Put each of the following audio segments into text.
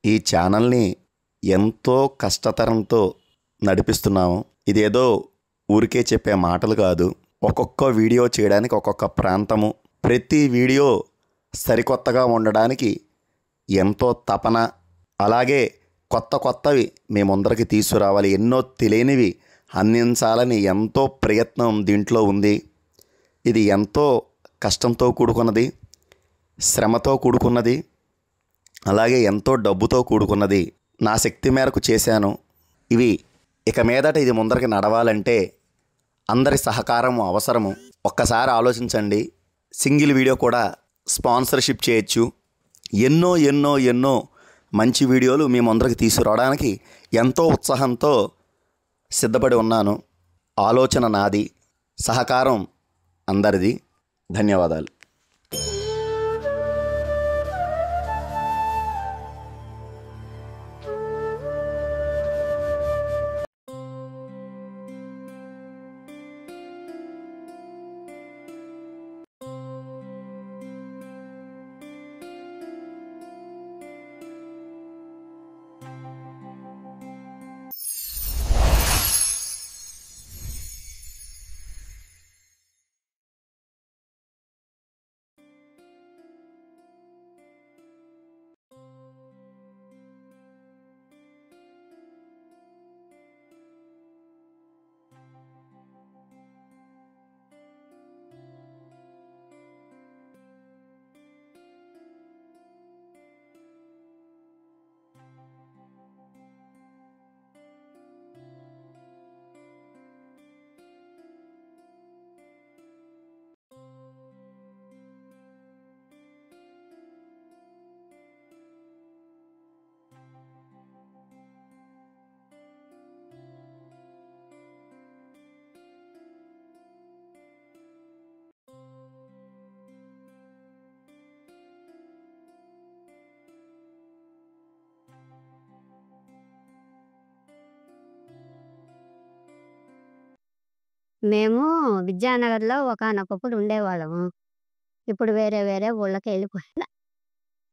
ఈ ఛానల్ని ఎంతో కష్టతరంతో నడిపిస్తున్నాము. ఇదేదో ఊరికే చెప్పే మాటలు కాదు. ఒక్కొక్క వీడియో చేయడానికి ఒక్కొక్క ప్రాంతము, ప్రతి వీడియో సరికొత్తగా ఉండడానికి ఎంతో తపన, అలాగే కొత్త కొత్తవి మీ ముందరికి తీసుకురావాలి, ఎన్నో తెలియనివి అందించాలని ఎంతో ప్రయత్నం దీంట్లో ఉంది. ఇది ఎంతో కష్టంతో కూడుకున్నది, శ్రమతో కూడుకున్నది, అలాగే ఎంతో డబ్బుతో కూడుకున్నది. నా శక్తి మేరకు చేశాను. ఇవి ఇక మీదట ఇది ముందరికి నడవాలంటే అందరి సహకారము అవసరము. ఒక్కసారి ఆలోచించండి. సింగిల్ వీడియో కూడా స్పాన్సర్షిప్ చేయొచ్చు. ఎన్నో ఎన్నో ఎన్నో మంచి వీడియోలు మీ ముందరికి తీసుకురావడానికి ఎంతో ఉత్సాహంతో సిద్ధపడి ఉన్నాను. ఆలోచన నాది, సహకారం అందరిది. ధన్యవాదాలు. మేము విద్యానగర్‌లో ఒకానొకప్పుడు ఉండేవాళ్ళము. ఇప్పుడు వేరే వేరే ఊళ్ళకి వెళ్ళిపోయాం.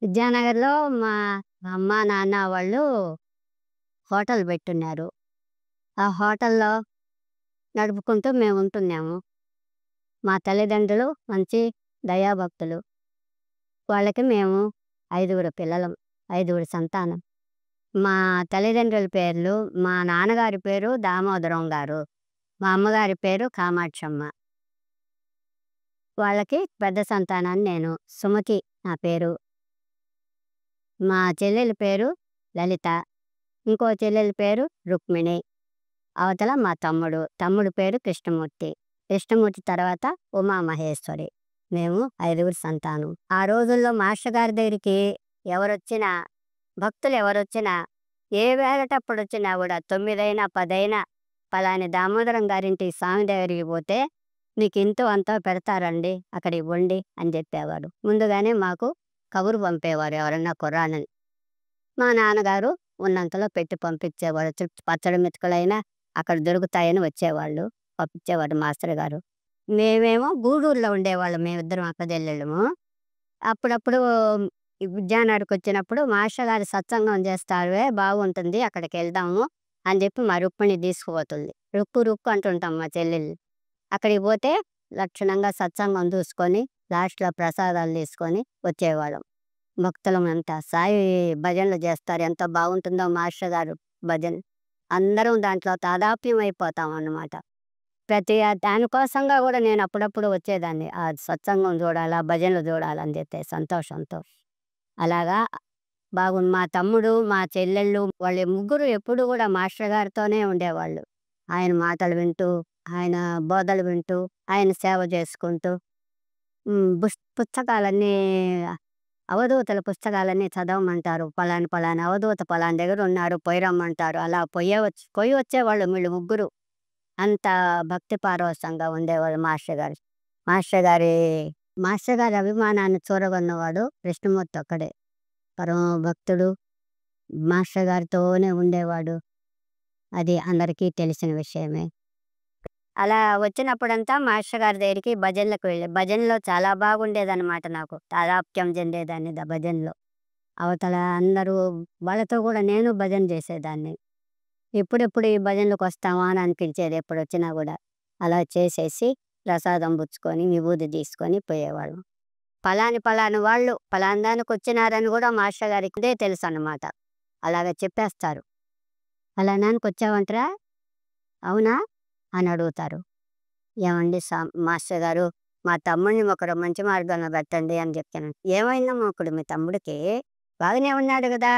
విద్యానగర్‌లో మా అమ్మ, నాన్న వాళ్ళు హోటల్ పెట్టున్నారు. ఆ హోటల్‌లో నడుపుకుంటూ మేము ఉంటున్నాము. మా తల్లిదండ్రులు మంచి దయాభక్తులు. వాళ్ళకి మేము 5గురు పిల్లలం, 5గురు సంతానం. మా తల్లిదండ్రుల పేర్లు, మా నాన్నగారి పేరు దామోదరం గారు, మా అమ్మగారి పేరు కామాక్షమ్మ. వాళ్ళకి పెద్ద సంతానాన్ని నేను. సుమతి నా పేరు. మా చెల్లెలి పేరు లలిత, ఇంకో చెల్లెలి పేరు రుక్మిణి. అవతల మా తమ్ముడు పేరు కృష్ణమూర్తి. కృష్ణమూర్తి తర్వాత ఉమామహేశ్వరి. మేము 5గురు సంతానం. ఆ రోజుల్లో మాస్టర్ గారి దగ్గరికి ఎవరొచ్చినా, భక్తులు ఎవరొచ్చినా, ఏ వేళటప్పుడు వచ్చినా కూడా 9 అయినా 10 అయినా పలాని దామోదరం గారింటి స్వామి దగ్గరికి పోతే మీకు ఇంతో అంతో పెడతారండి, అక్కడ ఇవ్వండి అని చెప్పేవారు. ముందుగానే మాకు కబురు పంపేవారు ఎవరన్నా కుర్రాళ్ళని. మా నాన్నగారు ఉన్నంతలో పెట్టి పంపించేవారు. పచ్చడి మెతుకులైనా అక్కడ దొరుకుతాయని వచ్చేవాళ్ళు, పంపించేవారు మాస్టర్ గారు. మేమేమో గూడూరులో ఉండేవాళ్ళం, మేమిద్దరం అక్కచెల్లెళ్ళము. అప్పుడప్పుడు ఈ విద్యానగర్కి వచ్చినప్పుడు మాస్టర్ గారు సత్సంగం చేస్తారువే, బాగుంటుంది, అక్కడికి వెళ్దాము అని చెప్పి మా రుక్మిణి తీసుకుపోతుంది. రుక్కు అంటుంటాం మా చెల్లెళ్ళు. అక్కడికి పోతే లక్షణంగా సత్సంగం చూసుకొని లాస్ట్లో ప్రసాదాలు తీసుకొని వచ్చేవాళ్ళం. భక్తులం అంతా సాయి భజనలు చేస్తారు, ఎంత బాగుంటుందో మాస్టర్ గారు భజన. అందరం దాంట్లో తాదాప్యం అయిపోతాం అన్నమాట. ప్రతి దానికోసంగా కూడా నేను అప్పుడప్పుడు వచ్చేదాన్ని. ఆ సత్సంగం చూడాలా, భజనలు చూడాలని చెప్పే సంతోషంతో. అలాగా బాగుంది. మా తమ్ముడు, మా చెల్లెళ్ళు వాళ్ళు ముగ్గురు ఎప్పుడు కూడా మాస్టర్ గారితోనే ఉండేవాళ్ళు. ఆయన మాటలు వింటూ, ఆయన బోధలు వింటూ, ఆయన సేవ చేసుకుంటూ పుస్తకాలన్నీ, అవధూతల పుస్తకాలన్నీ చదవమంటారు. పలాని అవధూత పలాని దగ్గర ఉన్నారు, పోయి రమ్మంటారు. అలా పోయి వచ్చేవాళ్ళు వీళ్ళు ముగ్గురు. అంత భక్తి పారవశంగా ఉండేవాళ్ళు మాస్టర్ గారి అభిమానాన్ని చూరగొన్నవాడు కృష్ణమూర్తి ఒక్కడే. పరమ భక్తుడు, మాస్టర్ గారితోనే ఉండేవాడు. అది అందరికీ తెలిసిన విషయమే. అలా వచ్చినప్పుడంతా మాస్టర్ గారి దగ్గరికి భజనలకు భజనలో చాలా బాగుండేదన్నమాట. నాకు తాదాప్యం చెందేదాన్ని భజనలో. అవతల అందరూ వాళ్ళతో కూడా నేను భజన చేసేదాన్ని. ఎప్పుడెప్పుడు ఈ భజనలకు వస్తామా అని అనిపించేది ఎప్పుడొచ్చినా కూడా. అలా చేసేసి ప్రసాదం పుచ్చుకొని విభూది తీసుకొని పోయేవాళ్ళం. పలాని వాళ్ళు పలానా దానికి వచ్చినారని కూడా మాస్టర్ గారికి ఇదే తెలుసు అన్నమాట. అలాగ చెప్పేస్తారు. పలానానికి వచ్చావంటరా, అవునా అని అడుగుతారు. ఏమండి మాస్టర్ గారు, మా తమ్ముడిని ఒకరు మంచి మార్గంలో పెట్టండి అని చెప్తాను. ఏమైందమ్మా ఒకడు మీ తమ్ముడికి, బాగానే ఉన్నాడు కదా,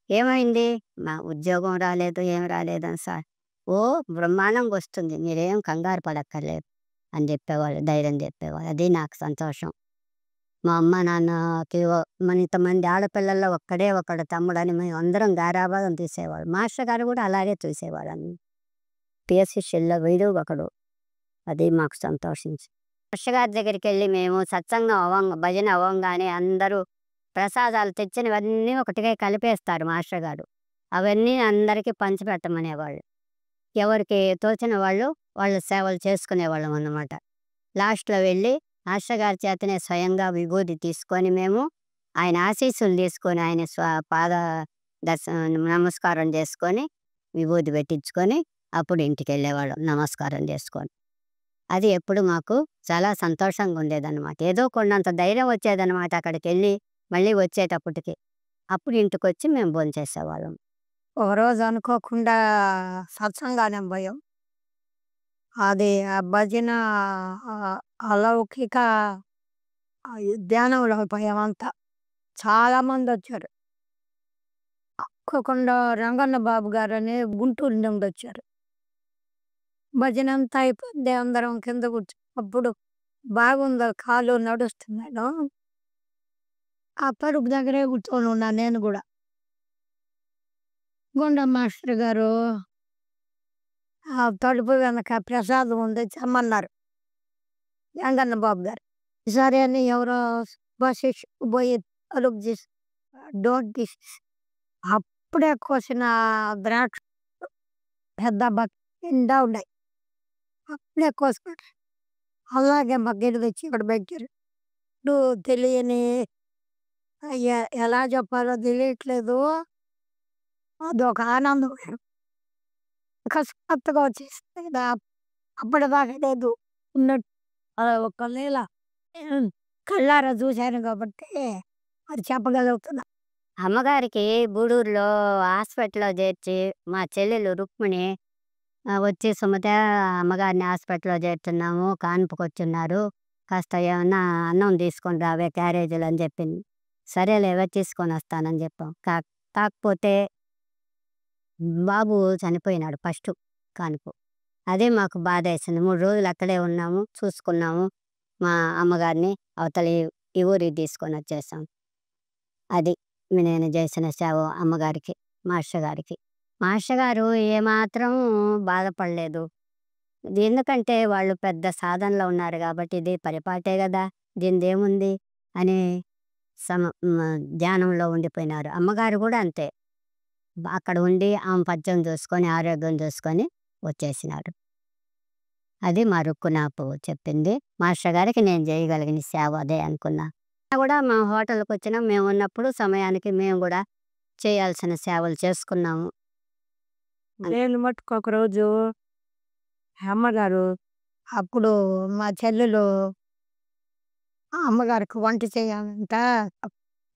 ఏమైంది? మా ఉద్యోగం రాలేదు, ఏం రాలేదని సార్. ఓ బ్రహ్మాండంగా వస్తుంది, మీరేం కంగారు పడక్కర్లేదు అని చెప్పేవాళ్ళు, ధైర్యం చెప్పేవాళ్ళు. అది నాకు సంతోషం. మా అమ్మ నాన్నకి మన ఇంతమంది ఆడపిల్లల్లో ఒక్కడే ఒకడు తమ్ముడని మేము అందరం గారాబారం తీసేవాళ్ళు. మాస్టర్ గారు కూడా అలాగే చూసేవాళ్ళు. పిఎస్ శిష్యుల్లో వీడు ఒకడు. అది మాకు సంతోషించి మాస్టర్ గారి దగ్గరికి వెళ్ళి మేము సత్సంగం భజన అవ్వంగానే అందరూ ప్రసాదాలు తెచ్చినవన్నీ ఒకటిగా కలిపేస్తారు మాస్టర్ గారు. అవన్నీ అందరికీ పంచిపెట్టమనేవాళ్ళు. ఎవరికి తోచిన వాళ్ళు వాళ్ళ సేవలు చేసుకునేవాళ్ళం అన్నమాట. లాస్ట్లో వెళ్ళి మాస్టర్ గారి చేతనే స్వయంగా విభూది తీసుకొని మేము ఆయన ఆశీస్సులు తీసుకొని ఆయన పాద నమస్కారం చేసుకొని విభూది పెట్టించుకొని అప్పుడు ఇంటికి వెళ్ళేవాళ్ళం నమస్కారం చేసుకొని. అది ఎప్పుడు మాకు చాలా సంతోషంగా ఉండేదన్నమాట. ఏదో కొన్నంత ధైర్యం వచ్చేదన్నమాట అక్కడికి వెళ్ళి మళ్ళీ వచ్చేటప్పటికి. అప్పుడు ఇంటికి వచ్చి మేము భోంచేసేవాళ్ళం. ఒకరోజు అనుకోకుండా సత్సంగానం పోయాం. అది ఆ భజన అలౌకిక ధ్యానంలో పోయామంతా. చాలామంది వచ్చారు. అనుకోకుండా రంగన్న బాబు గారు అని గుంటూరు నుండి వచ్చారు. భజన అంతా అయిపోయింది, అందరం కింద కూర్చో. అప్పుడు బాగుంది, కాలు నడుస్తున్నాను. ఆ తలుపు దగ్గరే కూర్చొని ఉన్నాను నేను కూడా. గుండ మాస్టర్ గారు ఆ తలుపు వెనక ప్రసాదం ఉంది చెమ్మన్నారు రంగన్న బాబు గారు. సరే అని ఎవరో బస్సు పోయి తలుపు తీసి డోర్ తీసి అప్పుడే కోసిన ద్రాక్ష పెద్ద నిండా ఉన్నాయి. అప్పుడే కోసుకుంటారు. అలాగే మగ్గలు తెచ్చి ఇక్కడ పెట్టారు. ఇప్పుడు తెలియని ఎలా చెప్పాలో తెలియట్లేదు. అదొక ఆనందం అకస్మాత్తుగా వచ్చేసింది కదా, అప్పటిదాకా లేదు ఉన్నట్టు. ఒక నెల కళ్ళారా చూశాను కాబట్టి అది చెప్పగలుగుతున్నా. అమ్మగారికి గూడూరులో హాస్పిటల్లో చేర్చి మా చెల్లెలు రుక్మిణి వచ్చి సుమత అమ్మగారిని హాస్పిటల్లో చేరుతున్నాము, కాన్పుకి వచ్చున్నారు, కాస్త ఏమన్నా అన్నం తీసుకొని రావే క్యారేజీలు అని చెప్పింది. సరేలేవే తీసుకొని వస్తానని చెప్పాం. కాకపోతే బాబు చనిపోయినాడు ఫస్ట్ కాన్పు. అదే మాకు బాధ వేసింది. 3 రోజులు అక్కడే ఉన్నాము, చూసుకున్నాము మా అమ్మగారిని. అవతల ఈ ఊరికి తీసుకొని వచ్చేసాం. అది నేను చేసిన సేవ అమ్మగారికి, మాస్టర్ గారికి. మాస్టర్ గారు ఏమాత్రం బాధపడలేదు. ఇది ఎందుకంటే వాళ్ళు పెద్ద సాధనలో ఉన్నారు కాబట్టి ఇది పరిపాటే కదా, దీనిదేముంది అని ధ్యానంలో ఉండిపోయినారు. అమ్మగారు కూడా అంతే, అక్కడ ఉండి ఆమె పద్యం చూసుకొని ఆరోగ్యం చూసుకొని వచ్చేసినారు. అది మా రుక్కు నాకు చెప్పింది. మాస్టర్ గారికి నేను చేయగలిగిన సేవ అదే అనుకున్నా. కూడా మా హోటల్కి వచ్చినా మేము ఉన్నప్పుడు సమయానికి మేము కూడా చేయాల్సిన సేవలు చేసుకున్నాము. నేను మట్టుకు ఒకరోజు అమ్మగారు, అప్పుడు మా చెల్లెలు అమ్మగారికి వంట చేయాలంట,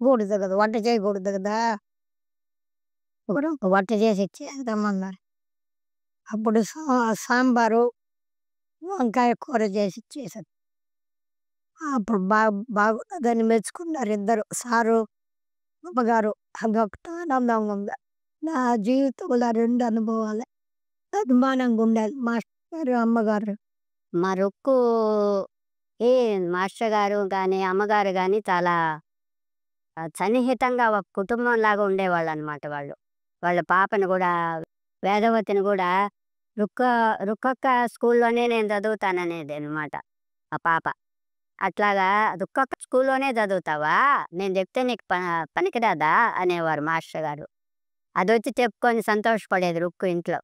కూడదు కదా, వంట చేయకూడదు కదా, వంట చేసి ఇచ్చేద్దామన్నారు. అప్పుడు సాంబారు వంకాయ కూర చేసి ఇచ్చేసారు. అప్పుడు బాగున్నదని మెచ్చుకున్నారు ఇద్దరు, సారు అమ్మగారు. అదొకటి ఆనందంగా ఉంది. నా జీవితంలో 2 అనుభవాలే అభిమానంగా ఉండాలి, మాస్టర్ గారు అమ్మగారు. మా రుక్కు ఏ మాస్టర్ గారు కానీ అమ్మగారు కానీ చాలా సన్నిహితంగా ఒక కుటుంబం లాగా ఉండేవాళ్ళు అనమాట. వాళ్ళ పాపను కూడా, వేదవతిని కూడా రుక్కక్క స్కూల్లోనే నేను చదువుతాననేది అనమాట ఆ పాప. అట్లాగా రుక్కక్క స్కూల్లోనే చదువుతావా, నేను చెప్తే నీకు పనికిరాదా అనేవారు మాస్టర్ గారు. అది వచ్చి చెప్పుకొని సంతోషపడేది రుక్కు ఇంట్లో.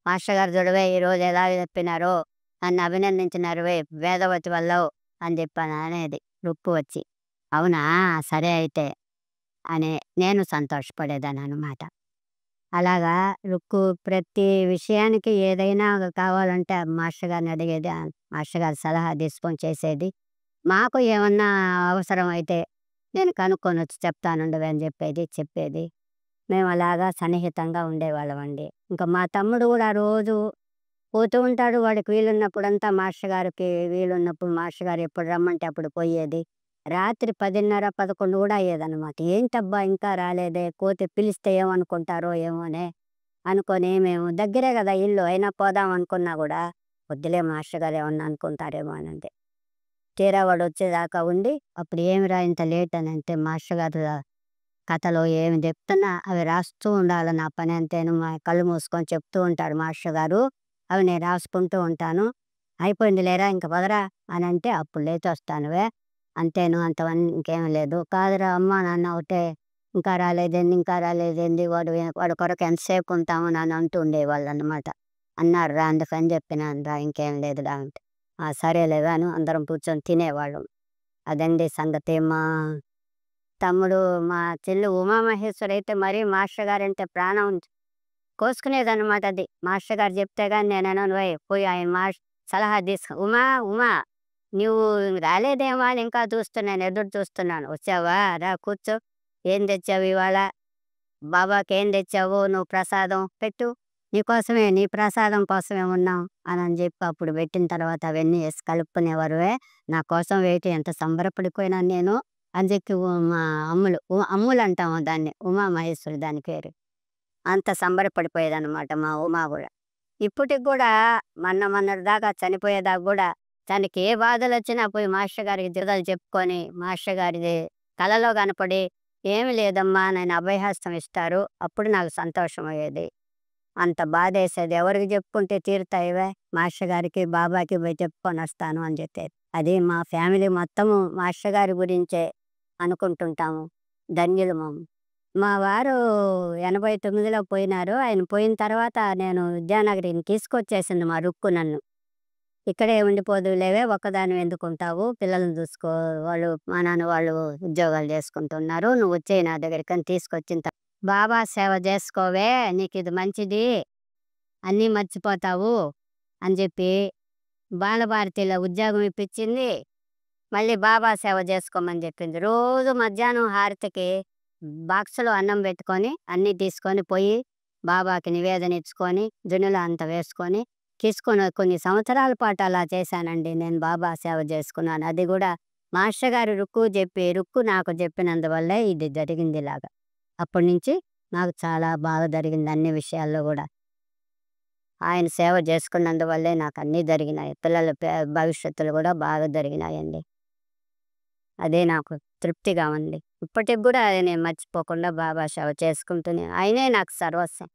మాస్టర్ గారు చూడవే ఈరోజు ఎలా చెప్పినారో, నన్ను అభినందించినారు వేదవతి వల్ల అని చెప్పాను అనేది రుక్కు వచ్చి. అవునా, సరే అయితే అని నేను సంతోషపడేదాన్ని అనమాట. అలాగా రుక్కు ప్రతి విషయానికి ఏదైనా కావాలంటే మాస్టర్ గారిని అడిగేది. మాస్టర్ గారి సలహా తీసుకొని చేసేది. మాకు ఏమన్నా అవసరం అయితే నేను కనుక్కొని వచ్చి చెప్తానుండవే అని చెప్పేది. మేము అలాగా సన్నిహితంగా ఉండేవాళ్ళమండి. ఇంకా మా తమ్ముడు కూడా రోజు పోతూ ఉంటాడు. వాడికి వీలున్నప్పుడంతా మాస్టర్ గారికి వీలున్నప్పుడు మాస్టర్ గారు ఎప్పుడు రమ్మంటే అప్పుడు పోయేది. రాత్రి 10:30, 11 కూడా అయ్యేదనమాట. ఏంటబ్బా ఇంకా రాలేదే, పోతే పిలిస్తే ఏమనుకుంటారో ఏమోనే అనుకొని మేము దగ్గరే కదా ఇల్లు, అయినా పోదాం అనుకున్నా కూడా వద్దులే మాస్టర్ గారు ఏమన్నా అనుకుంటారేమో అనంటే. తీరా వాడు వచ్చేదాకా ఉండి అప్పుడు ఏమిరా ఇంత లేట్ అని అంటే, మాస్టర్ గారు కథలో ఏమి చెప్తున్నా అవి రాస్తూ ఉండాలి, నా పని అంతేను. మా కళ్ళు మూసుకొని చెప్తూ ఉంటారు మాస్టర్ గారు, అవి నేను రాసుకుంటూ ఉంటాను. అయిపోయింది లేరా ఇంక పదరా అని అంటే అప్పుడు లేచి వస్తానువే, అంతేను అంతవన్నీ ఇంకేం లేదు. కాదురా అమ్మ నాన్న ఒకటే, ఇంకా రాలేదేంది వాడి కొరకు ఎంతసేపు ఉంటాము నన్ను అంటూ ఉండేవాళ్ళు అనమాట. అన్నారు రా అందుకని చెప్పినాను రా, ఇంకేం లేదురా అంటే సరేలేవా అని అందరం కూర్చొని తినేవాళ్ళం. అదండి సంగతి. మా తమ్ముడు, మా చెల్లి ఉమామహేశ్వరి అయితే మరీ మాస్టర్ గారంటే ప్రాణం కోసుకునేదన్నమాట. అది మాస్టర్ గారు చెప్తే కానీ నేను అనను, పోయి ఆయన సలహా తీసుకో. ఉమా ఉమా నువ్వు రాలేదేమో అని ఇంకా చూస్తున్నాను, ఎదురు చూస్తున్నాను. వచ్చావా రా కూర్చో, ఏం తెచ్చావు ఇవాళ, బాబాకి ఏం తెచ్చావు, నువ్వు ప్రసాదం పెట్టు, నీకోసమే నీ ప్రసాదం కోసమే ఉన్నాం అని చెప్పి అప్పుడు పెట్టిన తర్వాత అవన్నీ వేసి కలుపుకునేవారువే. నా కోసం వేటి ఎంత సంబరపడిపోయినాను నేను అని చెప్పి మా అమ్ములు అంటాము దాన్ని, ఉమామహేశ్వరి దాని పేరు. అంత సంబరపడిపోయేదన్నమాట మా ఉమా కూడా. ఇప్పటికి కూడా మొన్నటి దాకా చనిపోయేదాకా కూడా తనకి ఏ బాధలు వచ్చినా పోయి మాస్టర్ గారికి దిగదలు చెప్పుకొని మాస్టర్ గారిది కలలో కనపడి ఏమి లేదమ్మా నేను అభయహస్తం ఇస్తారు, అప్పుడు నాకు సంతోషం అయ్యేది. అంత బాధ వేసేది. ఎవరికి చెప్పుకుంటే తీరుతాయివే, మాస్టర్ గారికి బాబాకి పోయి చెప్పుకొని వస్తాను అని చెప్పేది. అది మా ఫ్యామిలీ మొత్తము మాస్టర్ గారి గురించే అనుకుంటుంటాము. ధన్యులము. మా వారు 89లో పోయినారు. ఆయన పోయిన తర్వాత నేను విద్యానగరికి తీసుకొచ్చేసింది మా రుక్కు నన్ను. ఇక్కడే ఉండిపోదులేవే, ఒక్కదానివి ఎందుకుంటావు, పిల్లల్ని చూసుకో, వాళ్ళు మా నాన్న వాళ్ళు ఉద్యోగాలు చేసుకుంటున్నారు, నువ్వు వచ్చేయి నా దగ్గరికి అని తీసుకొచ్చిన బాబా సేవ చేసుకోవే, నీకు ఇది మంచిది, అన్నీ మర్చిపోతావు అని చెప్పి బాలభారతిలో ఉద్యోగం ఇప్పించింది. మళ్ళీ బాబా సేవ చేసుకోమని చెప్పింది. రోజు మధ్యాహ్నం హారతికి బాక్సులో అన్నం పెట్టుకొని అన్నీ తీసుకొని పోయి బాబాకి నివేదన ఇచ్చుకొని జున్నులో అంత వేసుకొని తీసుకొని కొన్ని సంవత్సరాల పాటు అలా చేశానండి. నేను బాబా సేవ చేసుకున్నాను. అది కూడా మాస్టర్ గారు రుక్కు నాకు చెప్పినందువల్లే ఇది జరిగింది ఇలాగా. అప్పటి నుంచి నాకు చాలా బాగా జరిగింది అన్ని విషయాల్లో కూడా. ఆయన సేవ చేసుకున్నందువల్లే నాకు అన్నీ జరిగినాయి. పిల్లల భవిష్యత్తులు కూడా బాగా జరిగినాయండి. అదే నాకు తృప్తిగా ఉంది. ఇప్పటికి కూడా అది నేను మర్చిపోకుండా బాబా సేవ చేసుకుంటూనే, ఆయనే నాకు సర్వస్వం.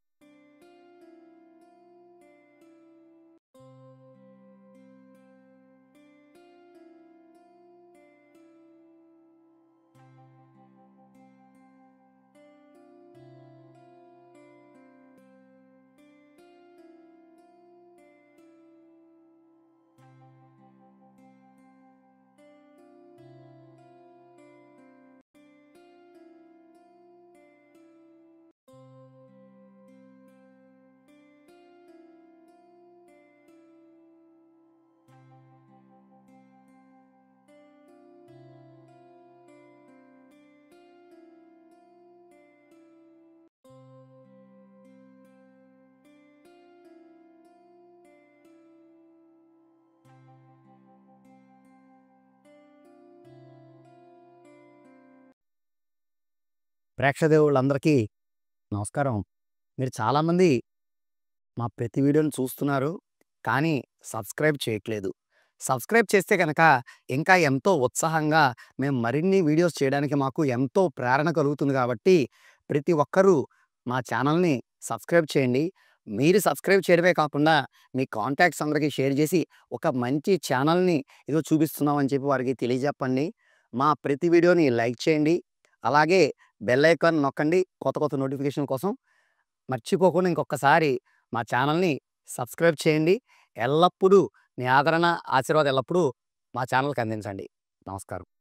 ప్రేక్షదేవుళ్ళందరికీ నమస్కారం. మీరు చాలామంది మా ప్రతి వీడియోని చూస్తున్నారు, కానీ సబ్స్క్రైబ్ చేయట్లేదు. సబ్స్క్రైబ్ చేస్తే కనుక ఇంకా ఎంతో ఉత్సాహంగా మేము మరిన్ని వీడియోస్ చేయడానికి మాకు ఎంతో ప్రేరణ కలుగుతుంది. కాబట్టి ప్రతి ఒక్కరూ మా ఛానల్ని సబ్స్క్రైబ్ చేయండి. మీరు సబ్స్క్రైబ్ చేయడమే కాకుండా మీ కాంటాక్ట్స్ అందరికీ షేర్ చేసి ఒక మంచి ఛానల్ని ఏదో చూపిస్తున్నామని చెప్పి వారికి తెలియజెప్పండి. మా ప్రతి వీడియోని లైక్ చేయండి, అలాగే బెల్ ఐకాన్ నొక్కండి కొత్త నోటిఫికేషన్ కోసం. మర్చిపోకుండా ఇంకొకసారి మా ఛానల్ని సబ్స్క్రైబ్ చేయండి. ఎల్లప్పుడూ మీ ఆదరణ, ఆశీర్వాదం ఎల్లప్పుడూ మా ఛానల్కి అందించండి. నమస్కారం.